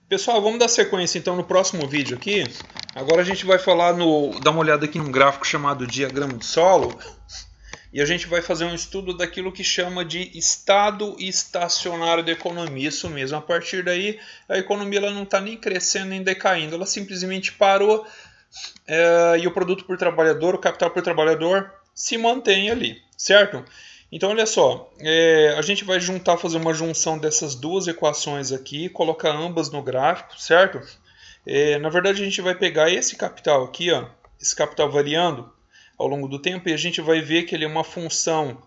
Pessoal, vamos dar sequência então no próximo vídeo aqui. Agora a gente vai falar dar uma olhada aqui num gráfico chamado diagrama de solo. E a gente vai fazer um estudo daquilo que chama de estado estacionário da economia. Isso mesmo, a partir daí a economia ela não está nem crescendo nem decaindo, ela simplesmente parou e o produto por trabalhador, o capital por trabalhador se mantém ali, certo? Então olha só, a gente vai fazer uma junção dessas duas equações aqui, colocar ambas no gráfico, certo? Na verdade a gente vai pegar esse capital aqui, ó, esse capital variando ao longo do tempo, e a gente vai ver que ele é uma função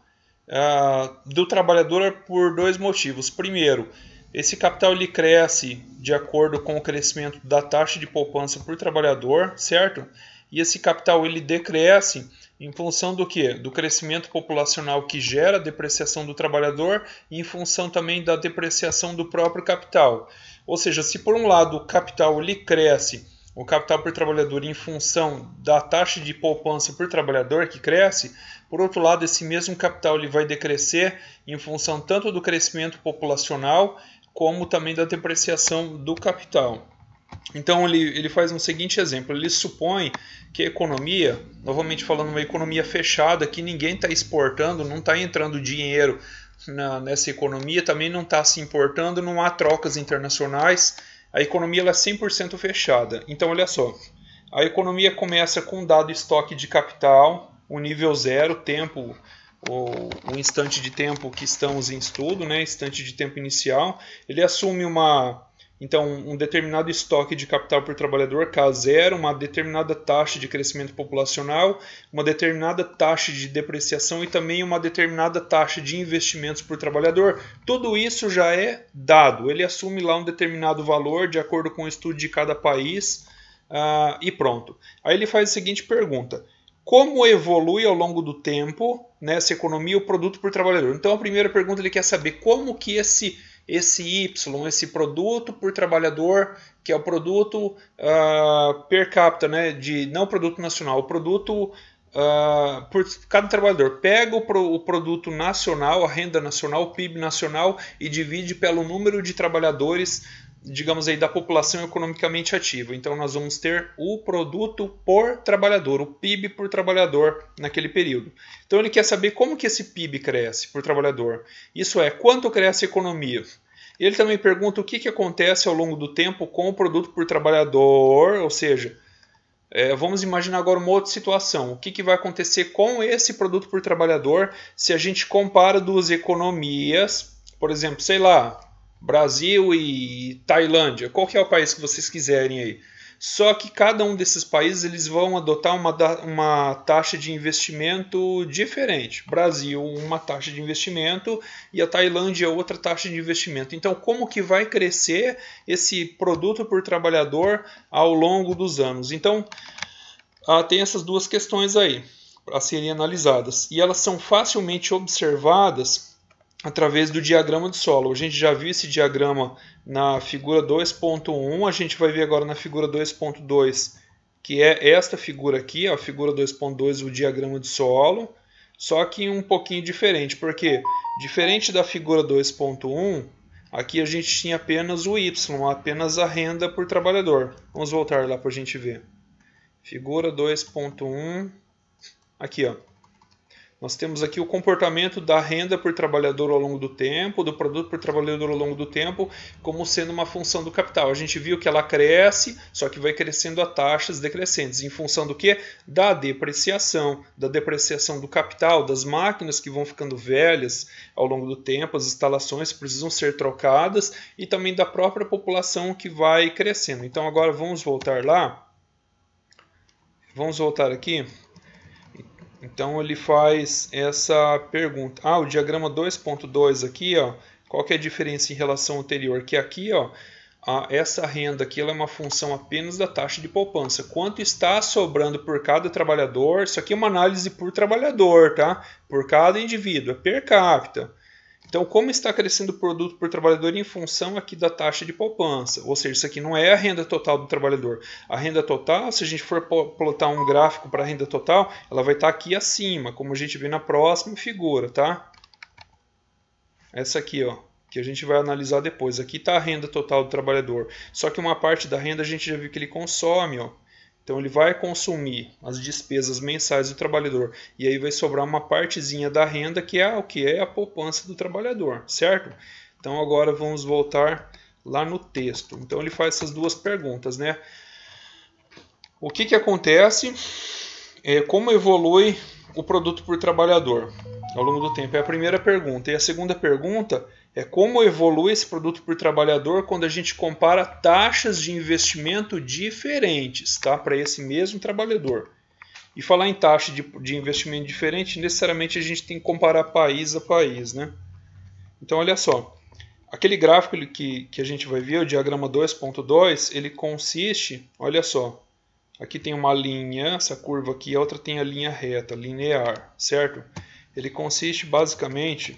do trabalhador por dois motivos. Primeiro, esse capital ele cresce de acordo com o crescimento da taxa de poupança por trabalhador, certo? E esse capital ele decresce em função do quê? Do crescimento populacional que gera a depreciação do trabalhador e em função também da depreciação do próprio capital. Ou seja, se por um lado o capital ele cresce, o capital por trabalhador em função da taxa de poupança por trabalhador que cresce, por outro lado esse mesmo capital ele vai decrescer em função tanto do crescimento populacional como também da depreciação do capital. Então ele faz um seguinte exemplo, ele supõe que a economia, novamente falando uma economia fechada, que ninguém está exportando, não está entrando dinheiro nessa economia, também não está se importando, não há trocas internacionais, a economia ela é 100% fechada. Então olha só, a economia começa com um dado estoque de capital, o nível zero, tempo, o instante de tempo que estamos em estudo, né, instante de tempo inicial, ele assume um determinado estoque de capital por trabalhador, K0, uma determinada taxa de crescimento populacional, uma determinada taxa de depreciação e também uma determinada taxa de investimentos por trabalhador. Tudo isso já é dado. Ele assume lá um determinado valor de acordo com o estudo de cada país e pronto. Aí ele faz a seguinte pergunta: como evolui ao longo do tempo nessa economia o produto por trabalhador? Então a primeira pergunta ele quer saber como que esse Y, esse produto por trabalhador, que é o produto per capita, né, não produto nacional, o produto por cada trabalhador. Pega o produto nacional, a renda nacional, o PIB nacional e divide pelo número de trabalhadores, digamos aí, da população economicamente ativa. Então nós vamos ter o produto por trabalhador, o PIB por trabalhador naquele período. Então ele quer saber como que esse PIB cresce por trabalhador. Isso é, quanto cresce a economia. Ele também pergunta o que acontece ao longo do tempo com o produto por trabalhador, ou seja, vamos imaginar agora uma outra situação. O que vai acontecer com esse produto por trabalhador se a gente compara duas economias, por exemplo, sei lá, Brasil e Tailândia, qual que é o país que vocês quiserem aí. Só que cada um desses países eles vão adotar uma taxa de investimento diferente. Brasil, uma taxa de investimento e a Tailândia, outra taxa de investimento. Então, como que vai crescer esse produto por trabalhador ao longo dos anos? Então, tem essas duas questões aí a serem analisadas. E elas são facilmente observadas através do diagrama de solo. A gente já viu esse diagrama na figura 2.1, a gente vai ver agora na figura 2.2, que é esta figura aqui, a figura 2.2, o diagrama de solo, só que um pouquinho diferente, porque diferente da figura 2.1, aqui a gente tinha apenas o Y, apenas a renda por trabalhador. Vamos voltar lá para a gente ver. Figura 2.1, aqui ó. Nós temos aqui o comportamento da renda por trabalhador ao longo do tempo, do produto por trabalhador ao longo do tempo, como sendo uma função do capital. A gente viu que ela cresce, só que vai crescendo a taxas decrescentes. Em função do quê? Da depreciação do capital, das máquinas que vão ficando velhas ao longo do tempo, as instalações precisam ser trocadas e também da própria população que vai crescendo. Então agora vamos voltar lá. Vamos voltar aqui. Então ele faz essa pergunta. O diagrama 2.2 aqui, ó, qual que é a diferença em relação ao anterior? Que aqui, ó, essa renda aqui ela é uma função apenas da taxa de poupança. Quanto está sobrando por cada trabalhador? Isso aqui é uma análise por trabalhador, tá? Por cada indivíduo, é per capita. Então, como está crescendo o produto por trabalhador em função aqui da taxa de poupança? Ou seja, isso aqui não é a renda total do trabalhador. A renda total, se a gente for plotar um gráfico para a renda total, ela vai estar aqui acima, como a gente vê na próxima figura, tá? Essa aqui, ó. que a gente vai analisar depois. Aqui está a renda total do trabalhador. Só que uma parte da renda a gente já viu que ele consome, ó. Então ele vai consumir as despesas mensais do trabalhador. E aí vai sobrar uma partezinha da renda que é o que é a poupança do trabalhador, certo? Então agora vamos voltar lá no texto. Então ele faz essas duas perguntas, né? O que acontece? Como evolui o produto por trabalhador ao longo do tempo? É a primeira pergunta. E a segunda pergunta é como evolui esse produto por trabalhador quando a gente compara taxas de investimento diferentes, tá? Para esse mesmo trabalhador. E falar em taxa de investimento diferente, necessariamente a gente tem que comparar país a país, né? Então olha só, aquele gráfico que a gente vai ver, o diagrama 2.2, ele consiste, olha só, aqui tem uma linha, essa curva aqui, a outra tem a linha reta, linear, certo? Ele consiste basicamente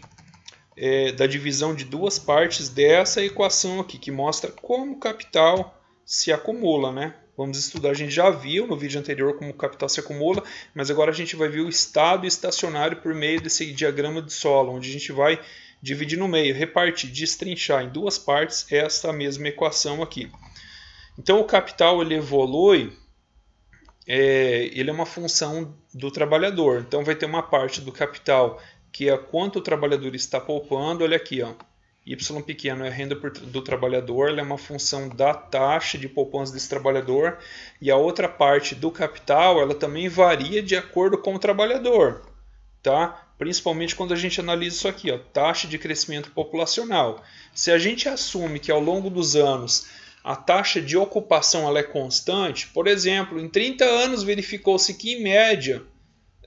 da divisão de duas partes dessa equação aqui, que mostra como o capital se acumula, né? Vamos estudar, a gente já viu no vídeo anterior como o capital se acumula, mas agora a gente vai ver o estado estacionário por meio desse diagrama de Solow, onde a gente vai dividir no meio, repartir, destrinchar em duas partes esta mesma equação aqui. Então o capital ele evolui, ele é uma função do trabalhador. Então vai ter uma parte do capital que é quanto o trabalhador está poupando. Olha aqui, ó, y pequeno é a renda do trabalhador, ela é uma função da taxa de poupança desse trabalhador. E a outra parte do capital, ela também varia de acordo com o trabalhador, tá? Principalmente quando a gente analisa isso aqui, ó, taxa de crescimento populacional. Se a gente assume que ao longo dos anos a taxa de ocupação ela é constante, por exemplo, em 30 anos verificou-se que, em média,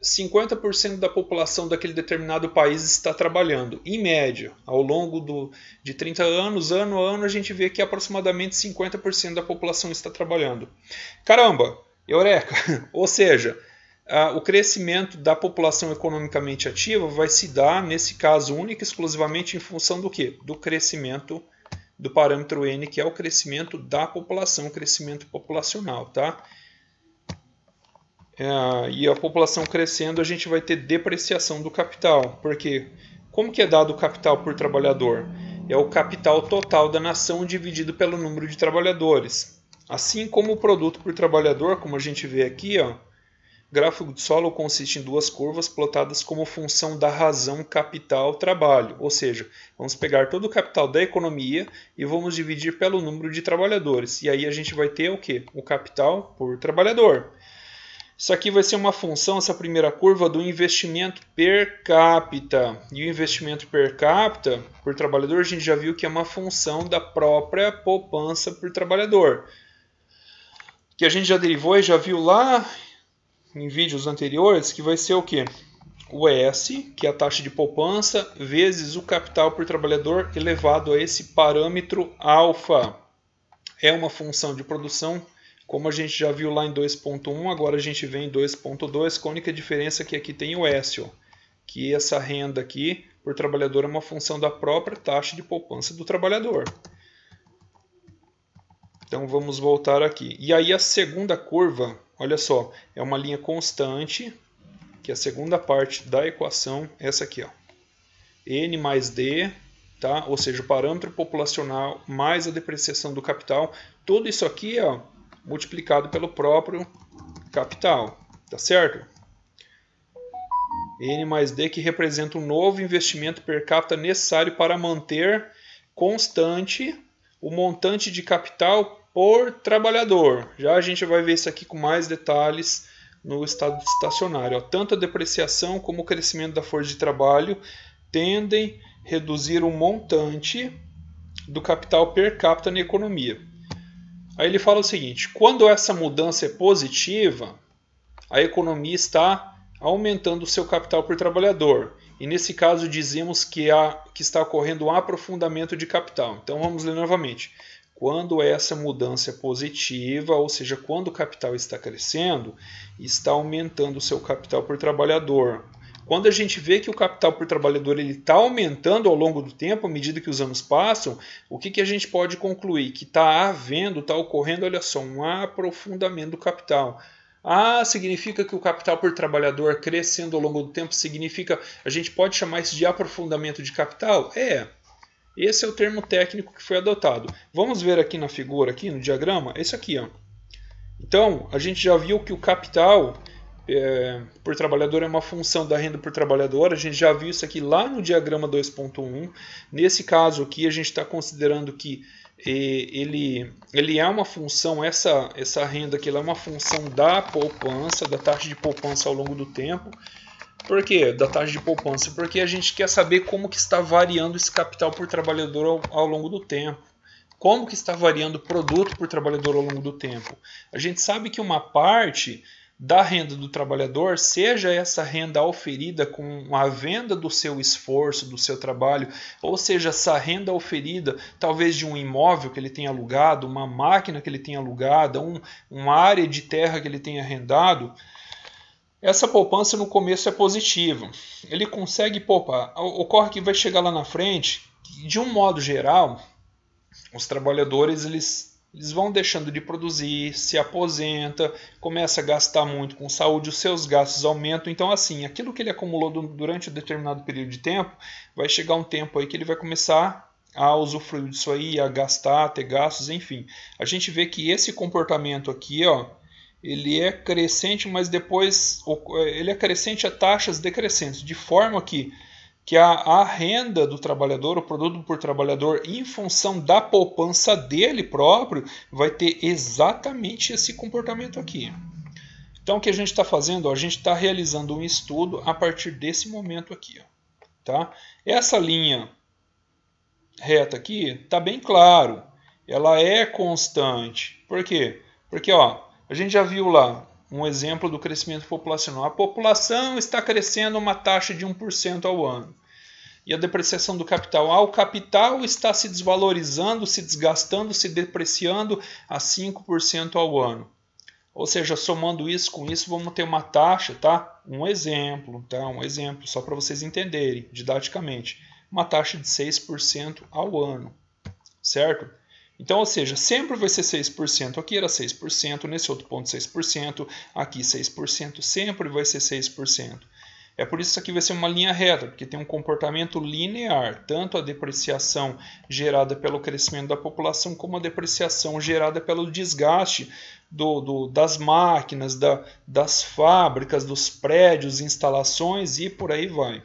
50% da população daquele determinado país está trabalhando. Em média, ao longo de 30 anos, ano a ano, a gente vê que aproximadamente 50% da população está trabalhando. Caramba, eureka! Ou seja, o crescimento da população economicamente ativa vai se dar, nesse caso, única e exclusivamente em função do quê? Do crescimento do parâmetro N, que é o crescimento da população, o crescimento populacional, tá? E a população crescendo, a gente vai ter depreciação do capital. Porque como que é dado o capital por trabalhador? É o capital total da nação dividido pelo número de trabalhadores. Assim como o produto por trabalhador, como a gente vê aqui, ó, o gráfico de Solow consiste em duas curvas plotadas como função da razão capital-trabalho. Ou seja, vamos pegar todo o capital da economia e vamos dividir pelo número de trabalhadores. E aí a gente vai ter o quê? O capital por trabalhador. Isso aqui vai ser uma função, essa primeira curva, do investimento per capita. E o investimento per capita por trabalhador, a gente já viu que é uma função da própria poupança por trabalhador. Que a gente já derivou e já viu lá em vídeos anteriores, que vai ser o quê? O S, que é a taxa de poupança, vezes o capital por trabalhador elevado a esse parâmetro alfa. É uma função de produção, como a gente já viu lá em 2.1, agora a gente vê em 2.2, com a única diferença que aqui tem o S, ó, que essa renda aqui por trabalhador é uma função da própria taxa de poupança do trabalhador. Então vamos voltar aqui. E aí a segunda curva, olha só, é uma linha constante, que é a segunda parte da equação, essa aqui, ó. N mais D, tá? Ou seja, o parâmetro populacional mais a depreciação do capital. Tudo isso aqui, ó, multiplicado pelo próprio capital, tá certo? N mais D, que representa o novo investimento per capita necessário para manter constante o montante de capital por trabalhador. Já a gente vai ver isso aqui com mais detalhes no estado estacionário. Tanto a depreciação como o crescimento da força de trabalho tendem a reduzir o montante do capital per capita na economia. Aí ele fala o seguinte: quando essa mudança é positiva, a economia está aumentando o seu capital por trabalhador. E nesse caso dizemos que está ocorrendo um aprofundamento de capital. Então vamos ler novamente. Quando essa mudança é positiva, ou seja, quando o capital está crescendo, está aumentando o seu capital por trabalhador. Quando a gente vê que o capital por trabalhador está aumentando ao longo do tempo, à medida que os anos passam, o que a gente pode concluir? Que está ocorrendo, olha só, um aprofundamento do capital. Significa que o capital por trabalhador crescendo ao longo do tempo, significa, a gente pode chamar isso de aprofundamento de capital? Esse é o termo técnico que foi adotado. Vamos ver aqui na figura, aqui no diagrama, esse aqui, ó. Então, a gente já viu que o capital por trabalhador é uma função da renda por trabalhador. A gente já viu isso aqui lá no diagrama 2.1. Nesse caso aqui, a gente está considerando que ele é uma função, essa renda aqui ela é uma função da poupança, da taxa de poupança ao longo do tempo. Por quê? Da taxa de poupança? Porque a gente quer saber como que está variando esse capital por trabalhador ao longo do tempo. Como que está variando o produto por trabalhador ao longo do tempo. A gente sabe que uma parte da renda do trabalhador, seja essa renda oferida com a venda do seu esforço, do seu trabalho, ou seja, essa renda oferida talvez de um imóvel que ele tenha alugado, uma máquina que ele tenha alugado, uma área de terra que ele tenha arrendado, essa poupança no começo é positiva. Ele consegue poupar. Ocorre que vai chegar lá na frente, de um modo geral, os trabalhadores eles vão deixando de produzir, se aposenta, começa a gastar muito com saúde, os seus gastos aumentam. Então, assim, aquilo que ele acumulou durante um determinado período de tempo, vai chegar um tempo aí que ele vai começar a usufruir disso aí, a gastar, a ter gastos, enfim. A gente vê que esse comportamento aqui, ó, ele é crescente, mas depois ele é crescente a taxas decrescentes, de forma que a renda do trabalhador, o produto por trabalhador, em função da poupança dele próprio, vai ter exatamente esse comportamento aqui. Então, o que a gente está fazendo? Ó, a gente está realizando um estudo a partir desse momento aqui. Ó, tá? Essa linha reta aqui está bem claro. Ela é constante. Por quê? Porque ó, a gente já viu lá um exemplo do crescimento populacional. A população está crescendo uma taxa de 1% ao ano. E a depreciação do capital? O capital está se desvalorizando, se desgastando, se depreciando a 5% ao ano. Ou seja, somando isso com isso, vamos ter uma taxa, tá? Um exemplo, só para vocês entenderem didaticamente. Uma taxa de 6% ao ano, certo? Então, ou seja, sempre vai ser 6%. Aqui era 6%, nesse outro ponto 6%, aqui 6%, sempre vai ser 6%. É por isso que aqui vai ser uma linha reta, porque tem um comportamento linear, tanto a depreciação gerada pelo crescimento da população, como a depreciação gerada pelo desgaste das máquinas, das fábricas, dos prédios, instalações e por aí vai.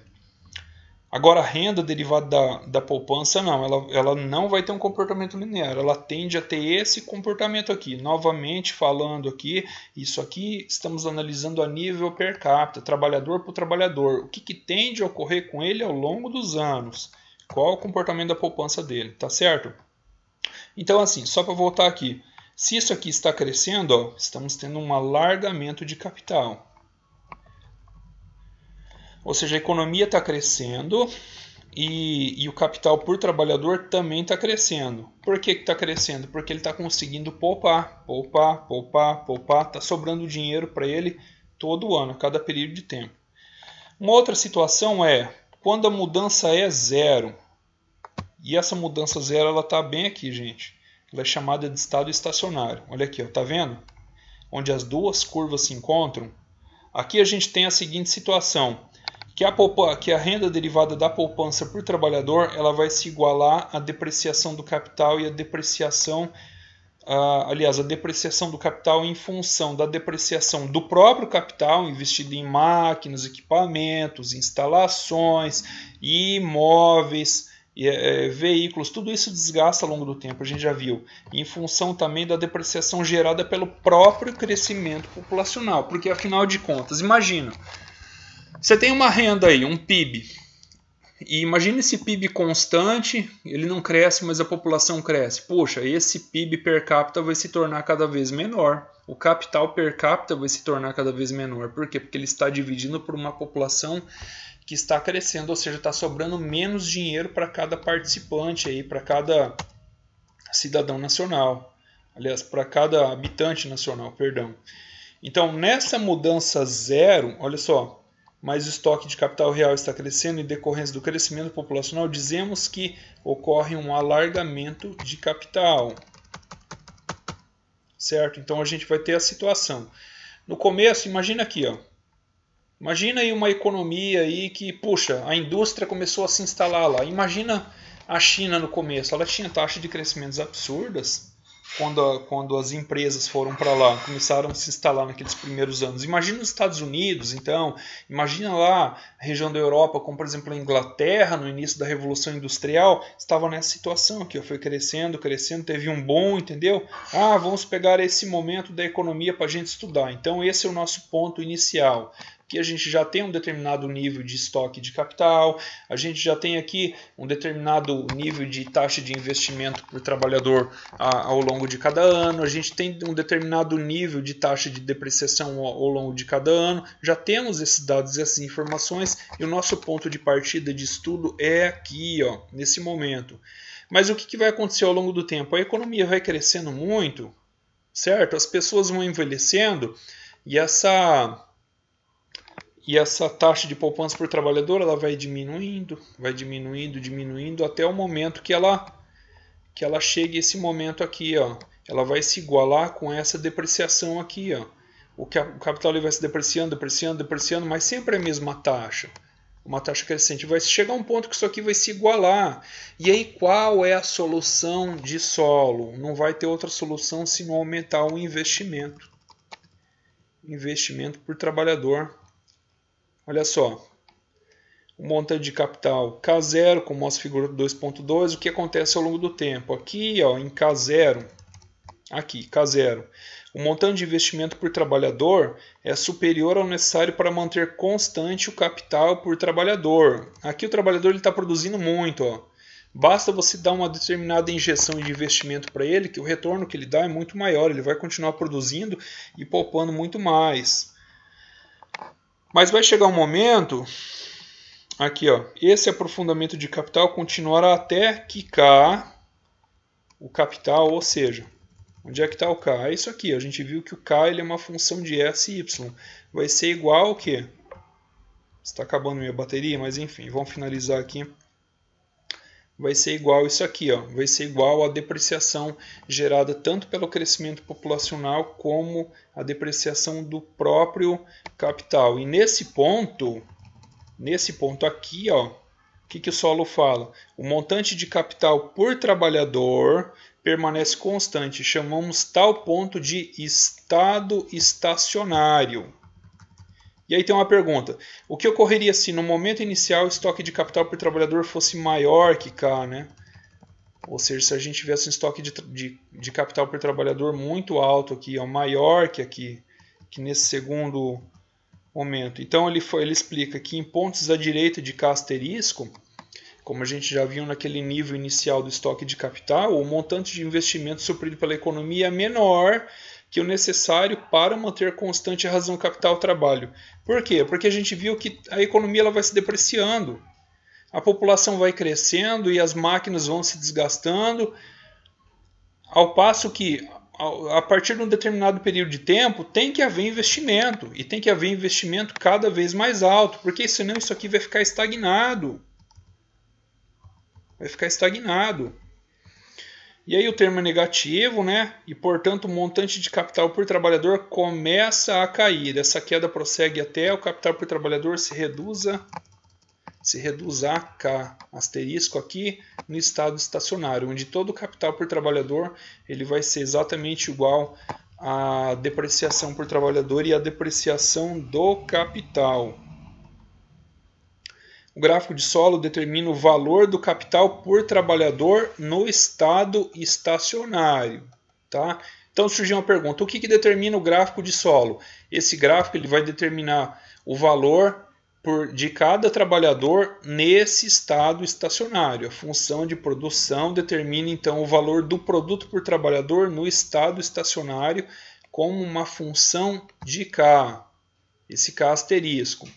Agora, a renda derivada da poupança, não, ela não vai ter um comportamento linear, ela tende a ter esse comportamento aqui. Novamente falando aqui, isso aqui estamos analisando a nível per capita, trabalhador por trabalhador. O que tende a ocorrer com ele ao longo dos anos? Qual é o comportamento da poupança dele, tá certo? Então, assim, só para voltar aqui, se isso aqui está crescendo, ó, estamos tendo um alargamento de capital. Ou seja, a economia está crescendo e o capital por trabalhador também está crescendo. Por que está crescendo? Porque ele está conseguindo poupar, está sobrando dinheiro para ele todo ano, a cada período de tempo. Uma outra situação é quando a mudança é zero. E essa mudança zero ela está bem aqui, gente. Ela é chamada de estado estacionário. Olha aqui, está vendo? Onde as duas curvas se encontram. Aqui a gente tem a seguinte situação. Que a renda derivada da poupança por trabalhador ela vai se igualar à depreciação do capital e a depreciação do capital em função da depreciação do próprio capital investido em máquinas, equipamentos, instalações, imóveis, veículos, tudo isso desgasta ao longo do tempo, a gente já viu, em função também da depreciação gerada pelo próprio crescimento populacional, porque afinal de contas, imagina, você tem uma renda aí, um PIB, e imagine esse PIB constante, ele não cresce, mas a população cresce. Poxa, esse PIB per capita vai se tornar cada vez menor. O capital per capita vai se tornar cada vez menor. Por quê? Porque ele está dividindo por uma população que está crescendo, ou seja, está sobrando menos dinheiro para cada participante, aí, para cada cidadão nacional. Aliás, para cada habitante nacional, perdão. Então, nessa mudança zero, olha só, mas o estoque de capital real está crescendo em decorrência do crescimento populacional, dizemos que ocorre um alargamento de capital. Certo? Então a gente vai ter a situação. No começo, imagina aqui, ó. Imagina aí uma economia aí que, puxa, a indústria começou a se instalar lá. Imagina A China no começo ela tinha taxas de crescimento absurdas quando as empresas foram para lá, começaram a se instalar naqueles primeiros anos. Imagina os Estados Unidos, então, imagina lá a região da Europa, como por exemplo a Inglaterra, no início da Revolução Industrial, estava nessa situação aqui, foi crescendo, crescendo, teve um boom, entendeu? Vamos pegar esse momento da economia para a gente estudar. Então esse é o nosso ponto inicial. Aqui a gente já tem um determinado nível de estoque de capital, a gente já tem aqui um determinado nível de taxa de investimento por trabalhador ao longo de cada ano, a gente tem um determinado nível de taxa de depreciação ao longo de cada ano, já temos esses dados e essas informações e o nosso ponto de partida de estudo é aqui, ó, nesse momento. Mas o que vai acontecer ao longo do tempo? A economia vai crescendo muito, certo? As pessoas vão envelhecendo e essa taxa de poupança por trabalhador ela vai diminuindo, diminuindo até o momento que ela chegue esse momento aqui, ó. Ela vai se igualar com essa depreciação aqui, ó. O capital ele vai se depreciando, mas sempre é a mesma taxa. Uma taxa crescente. Vai chegar um ponto que isso aqui vai se igualar. E aí qual é a solução de solo? Não vai ter outra solução se não aumentar o investimento. Investimento por trabalhador. Olha só, o montante de capital K0, como mostra a figura 2.2, o que acontece ao longo do tempo? Aqui, ó, em K0, aqui, K0, o montante de investimento por trabalhador é superior ao necessário para manter constante o capital por trabalhador. Aqui o trabalhador está produzindo muito, ó. Basta você dar uma determinada injeção de investimento para ele, que o retorno que ele dá é muito maior, ele vai continuar produzindo e poupando muito mais. Mas vai chegar um momento, aqui ó, esse aprofundamento de capital continuará até que K, o capital, ou seja, onde é que está o K? É isso aqui, a gente viu que o K ele é uma função de S e Y, vai ser igual ao quê? Está acabando minha bateria, mas enfim, vamos finalizar aqui. Vai ser igual isso aqui, ó, vai ser igual à depreciação gerada tanto pelo crescimento populacional como a depreciação do próprio capital. E nesse ponto aqui, ó, o que o solo fala? O montante de capital por trabalhador permanece constante. Chamamos tal ponto de estado estacionário. E aí tem uma pergunta, o que ocorreria se no momento inicial o estoque de capital por trabalhador fosse maior que K, né? Ou seja, se a gente tivesse um estoque de capital por trabalhador muito alto aqui, ó, maior que aqui, que nesse segundo momento. Então ele explica que em pontos à direita de K asterisco, como a gente já viu naquele nível inicial do estoque de capital, o montante de investimento suprido pela economia é menor que o necessário para manter constante a razão capital-trabalho. Por quê? Porque a gente viu que a economia ela vai se depreciando, a população vai crescendo e as máquinas vão se desgastando, ao passo que, a partir de um determinado período de tempo, tem que haver investimento, e tem que haver investimento cada vez mais alto, porque senão isso aqui vai ficar estagnado. Vai ficar estagnado. E aí o termo é negativo, né? E portanto o montante de capital por trabalhador começa a cair. Essa queda prossegue até o capital por trabalhador se reduza a K, asterisco aqui no estado estacionário, onde todo o capital por trabalhador ele vai ser exatamente igual à depreciação por trabalhador e à depreciação do capital. O gráfico de solo determina o valor do capital por trabalhador no estado estacionário. Tá? Então surgiu uma pergunta, o que determina o gráfico de solo? Esse gráfico ele vai determinar o valor de cada trabalhador nesse estado estacionário. A função de produção determina então o valor do produto por trabalhador no estado estacionário como uma função de K, esse K asterisco.